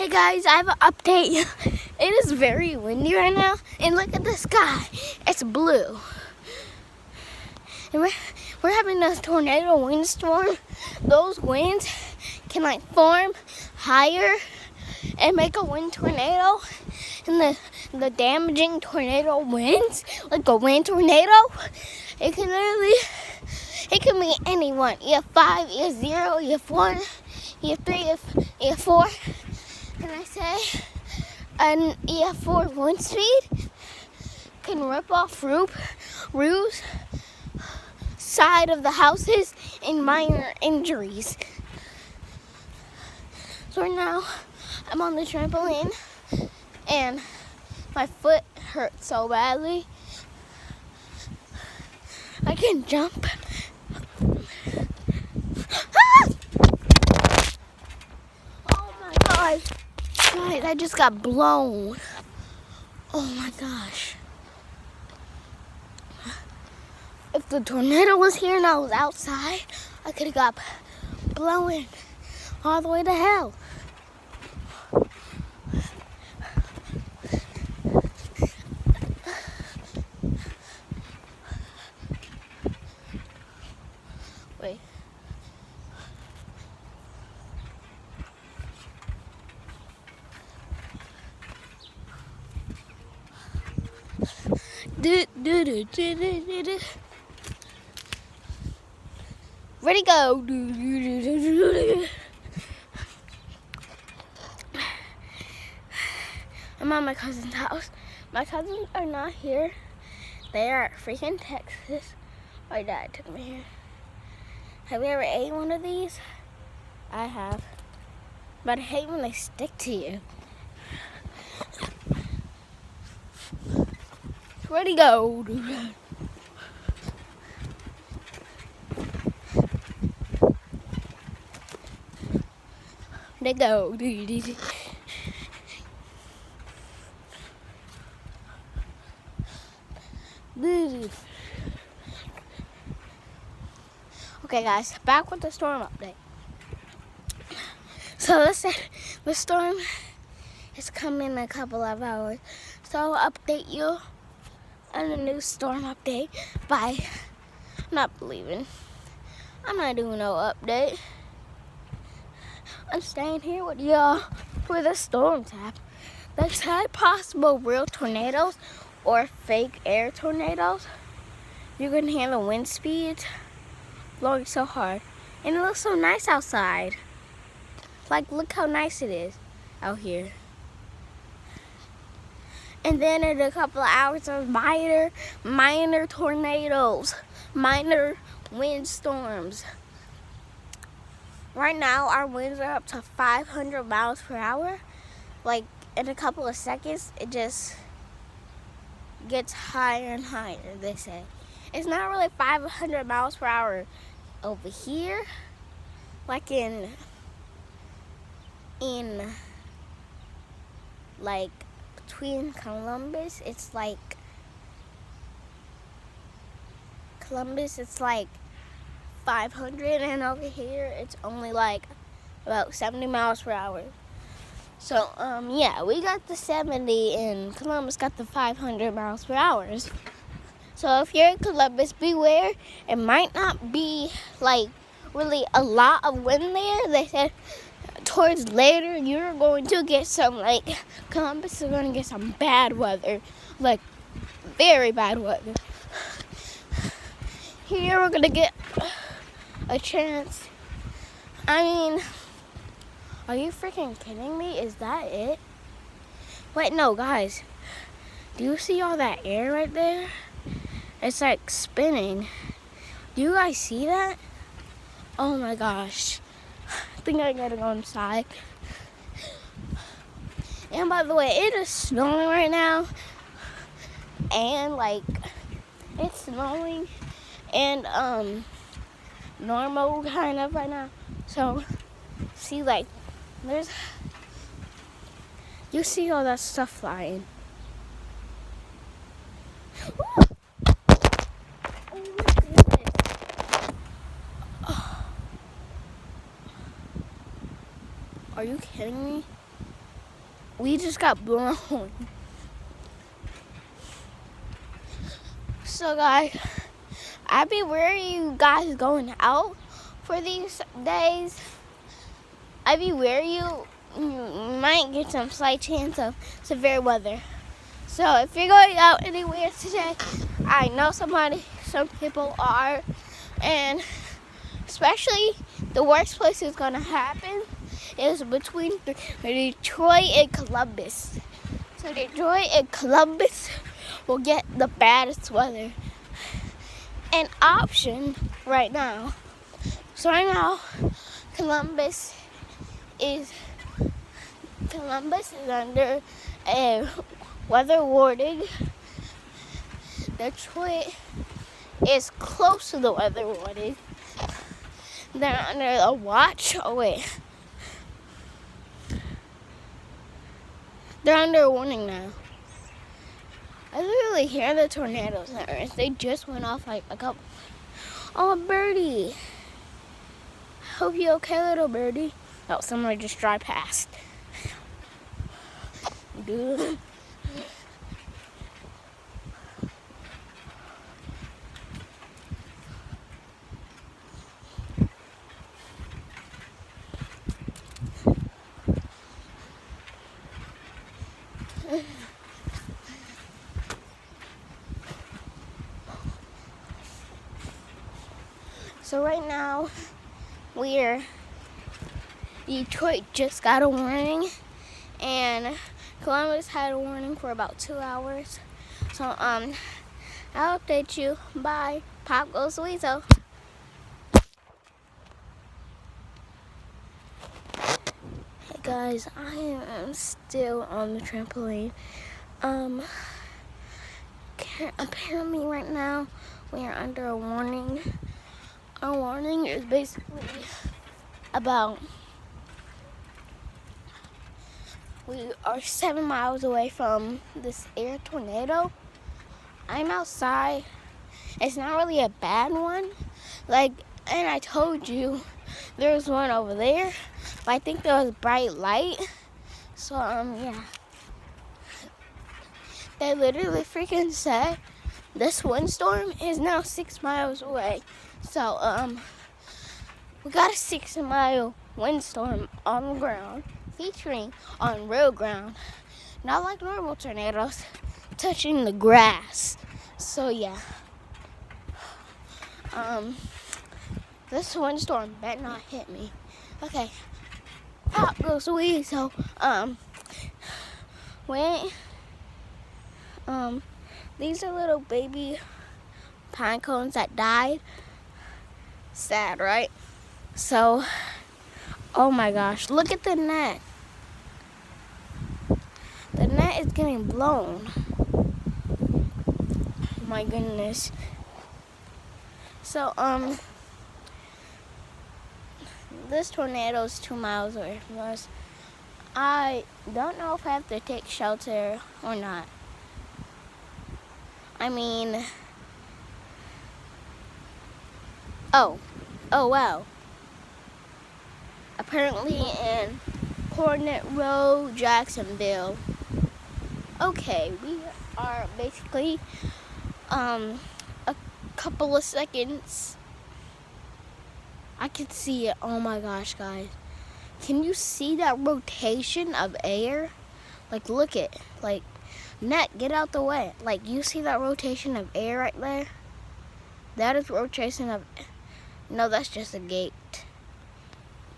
Hey guys, I have an update. It is very windy right now, and look at the sky. It's blue. And we're having a tornado windstorm. Those winds can form higher and make a wind tornado. And the damaging tornado winds, like a wind tornado, it can be anyone. EF5, EF0, EF1, EF3, EF4. Can I say an EF4 wind speed can rip off roofs, side of the houses, and minor injuries. So right now, I'm on the trampoline, and my foot hurts so badly. I can jump. Oh my gosh. Guys, I just got blown. Oh my gosh. If the tornado was here and I was outside, I could have got blown all the way to hell. Wait. Ready, go. I'm at my cousin's house. My cousins are not here. They are at freaking Texas. My dad took me here. Have you ever ate one of these? I have. But I hate when they stick to you. Ready, go. They go. Okay, guys, back with the storm update. So listen, the storm is coming in a couple of hours. So I'll update you on the new storm update by not believing. I'm not doing no update. I'm staying here with y'all for the storm tap. There's possible real tornadoes or fake air tornadoes. You can handle wind speeds blowing so hard. And it looks so nice outside. Look how nice it is out here. And then in a couple of hours, there's minor tornadoes, minor windstorms. Right now, our winds are up to 500 miles per hour. In a couple of seconds, it just gets higher and higher, they say. It's not really 500 miles per hour over here. Between Columbus, it's Columbus, it's 500, and over here, it's only about 70 miles per hour. So, yeah, we got the 70, and Columbus got the 500 miles per hour. So if you're in Columbus, beware. It might not be, really a lot of wind there. They said towards later, you're going to get some, Columbus is going to get some bad weather. Very bad weather. Here, we're going to get a chance. I mean, are you freaking kidding me? Is that it? Wait, no, guys. Do you see all that air right there? It's spinning. Do you guys see that? Oh my gosh. I think I gotta go inside. And by the way, it is snowing right now. And it's snowing and normal kind of right now. So see you see all that stuff flying. Ooh. Oh my goodness. Oh. Are you kidding me? we just got blown. So guys, I'd be wary you guys going out for these days. I'd be wary you might get some slight chance of severe weather. So if you're going out anywhere today, I know some people are, and especially the worst place is going to happen is between Detroit and Columbus. So Detroit and Columbus will get the baddest weather. An option right now. So right now, Columbus is under a weather warning. Detroit is close to the weather warning. They're under a watch. Oh wait. They're under a warning now. I literally hear the tornadoes on Earth. They just went off like a couple. Oh, birdie. Hope you okay, little birdie. Oh, someone just drive past. Dude. So right now, Detroit just got a warning, and Columbus had a warning for about 2 hours. So I'll update you. Bye. Pop goes the weasel. Hey guys, I am still on the trampoline. Apparently right now we are under a warning. Our warning is basically about we are 7 miles away from this air tornado. I'm outside. It's not really a bad one. And I told you there's one over there, but I think there was bright light. So yeah. They literally freaking said this windstorm is now 6 miles away. So, we got a 6-mile windstorm on the ground, featuring on real ground, not like normal tornadoes, touching the grass. So, yeah. This windstorm better not hit me. Okay. Pop goes the weasel. These are little baby pine cones that died. Sad, right? So, oh my gosh, look at the net. The net is getting blown. Oh my goodness. So, this tornado is 2 miles away from us. I don't know if I have to take shelter or not. I mean, oh wow. Apparently in Coordinate Row, Jacksonville. Okay, we are basically a couple of seconds. I can see it. Oh my gosh, guys. Can you see that rotation of air? Like, look at, like, net, get out the way. Like, you see that rotation of air right there? That is rotation of, no, that's just a gate.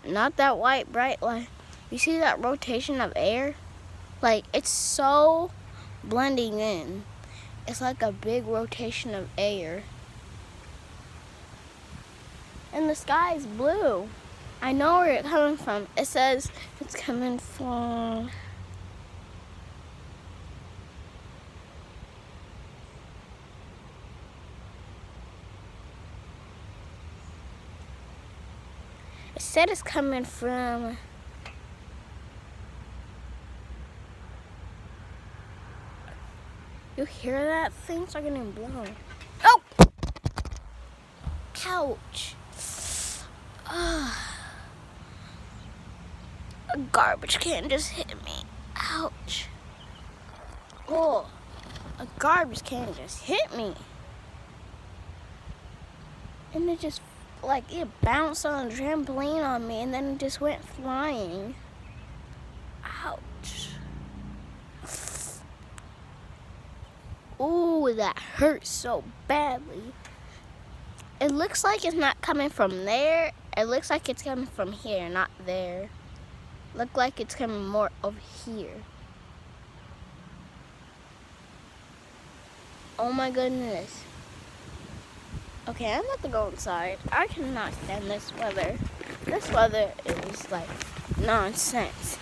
Not that white, bright light. You see that rotation of air? Like, it's so blending in. It's like a big rotation of air. And the sky is blue. I know where it's coming from. It says it's coming from... It said it's coming from... You hear that? Things are getting blown. Oh! Ouch. A garbage can just hit me. Ow. Ouch. Oh, a garbage can just hit me. And it just, like, it bounced on a trampoline on me and then it just went flying. Ouch. Ooh, that hurts so badly. It looks like it's not coming from there. It looks like it's coming from here, not there. Look like it's coming more over here. Oh my goodness. Okay, I'm about to go inside. I cannot stand this weather. This weather is like nonsense.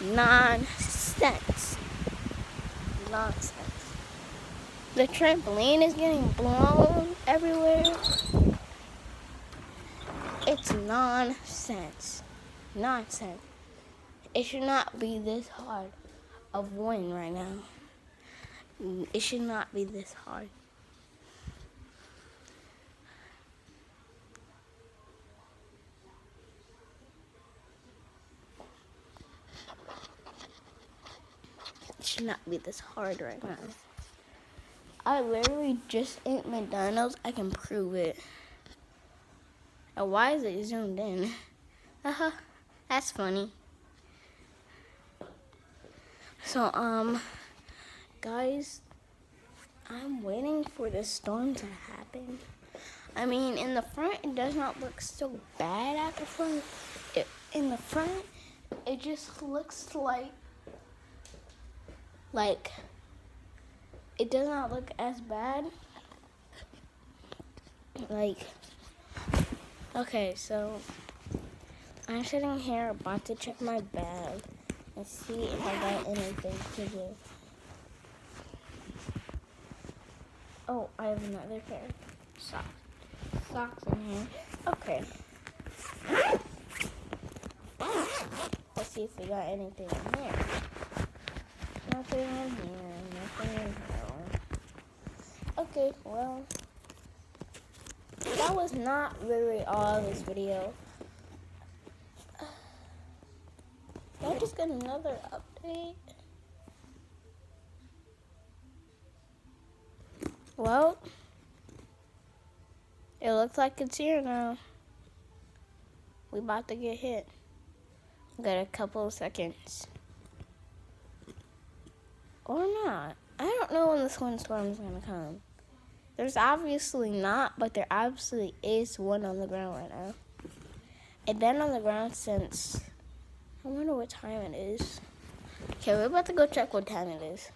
Nonsense. Nonsense. The trampoline is getting blown everywhere. It's nonsense. Nonsense. It should not be this hard of wind right now. It should not be this hard. It should not be this hard right now. I literally just ate McDonald's. I can prove it. And why is it zoomed in? That's funny. So, guys, I'm waiting for the storm to happen. I mean, in the front, it does not look so bad at the front. In the front, it just looks like it does not look as bad. Okay, so I'm sitting here about to check my bag and see if I got anything to do. Oh, I have another pair of socks in here. Okay. Let's see if we got anything in here. Nothing in here. Nothing in here. Okay, well, that was not really all of this video. I just got another update. Well, it looks like it's here now. We about to get hit. Got a couple of seconds. Or not. I don't know when this windstorm is gonna come. There's obviously not, but there obviously is one on the ground right now. It's been on the ground since, I wonder what time it is. Okay, we're about to go check what time it is.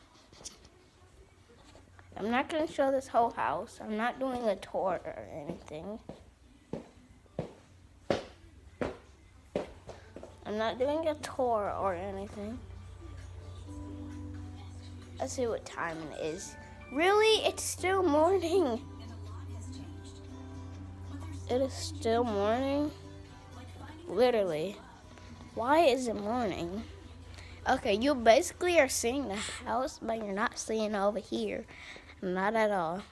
I'm not going to show this whole house. I'm not doing a tour or anything. I'm not doing a tour or anything. Let's see what time it is. Really? It's still morning. It is still morning? Literally. Why is it morning? Okay, you basically are seeing the house, but you're not seeing over here. Not at all.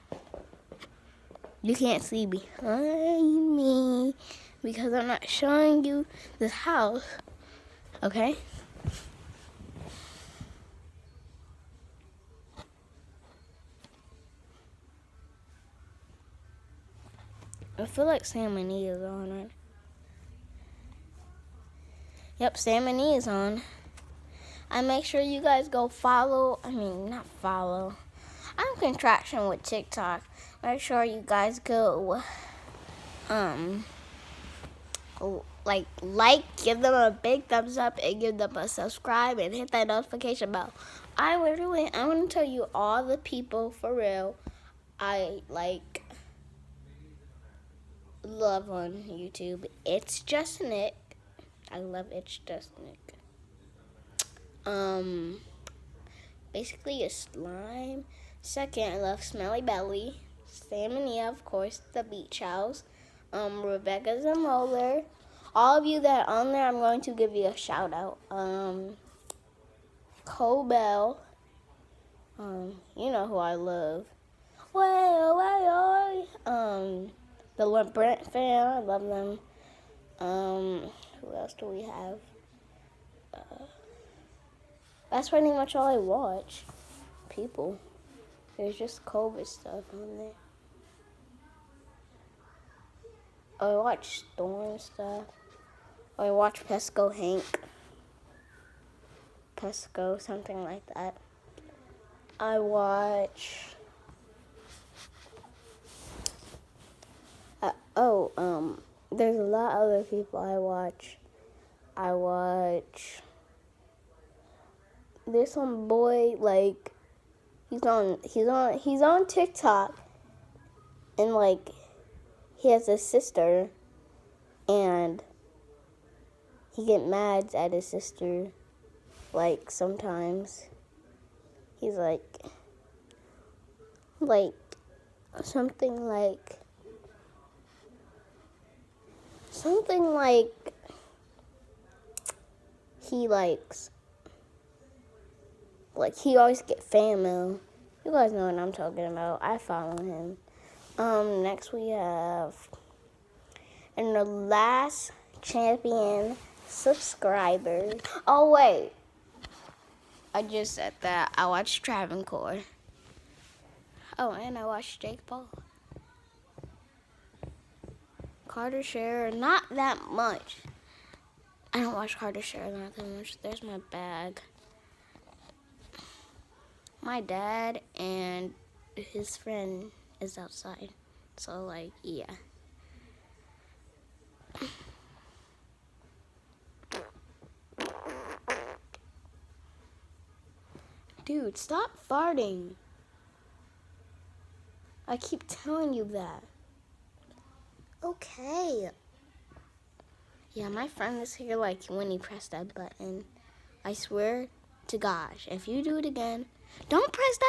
You can't see behind me because I'm not showing you this house. Okay? I feel like Sam and E is on, right? Yep, Sam and E is on. I make sure you guys go not follow. I'm contraction with TikTok. Make sure you guys go, give them a big thumbs up and give them a subscribe and hit that notification bell. I'm going to tell you all the people for real I love on YouTube. It's Just Nick. I love It's Just Nick. Basically a slime. Second, I love Smelly Belly. Sam and Nia, of course, the beach house. Rebecca's a molar. All of you that are on there, I'm going to give you a shout out. Cobell. You know who I love. The Brent fan, I love them. Who else do we have? That's pretty much all I watch. People. There's just COVID stuff on there. I watch Storm stuff. I watch Pesco Hank. Pesco, something like that. I watch. There's a lot of other people I watch. There's some boy like he's on TikTok, and like he has a sister, and he get mad at his sister. Like sometimes he's like something like he likes. Like, he always get fan mail. You guys know what I'm talking about. I follow him. Next we have, and the last champion subscriber. Oh, wait. I just said that. I watched Travancore. Oh, and I watched Jake Paul. Carter Scherer, not that much. I don't watch Carter Scherer not that much. There's my bag. My dad and his friend is outside. So, like, yeah. Dude, stop farting. I keep telling you that. Okay. Yeah, my friend is here, like, when he pressed that button. I swear to gosh, if you do it again, don't press that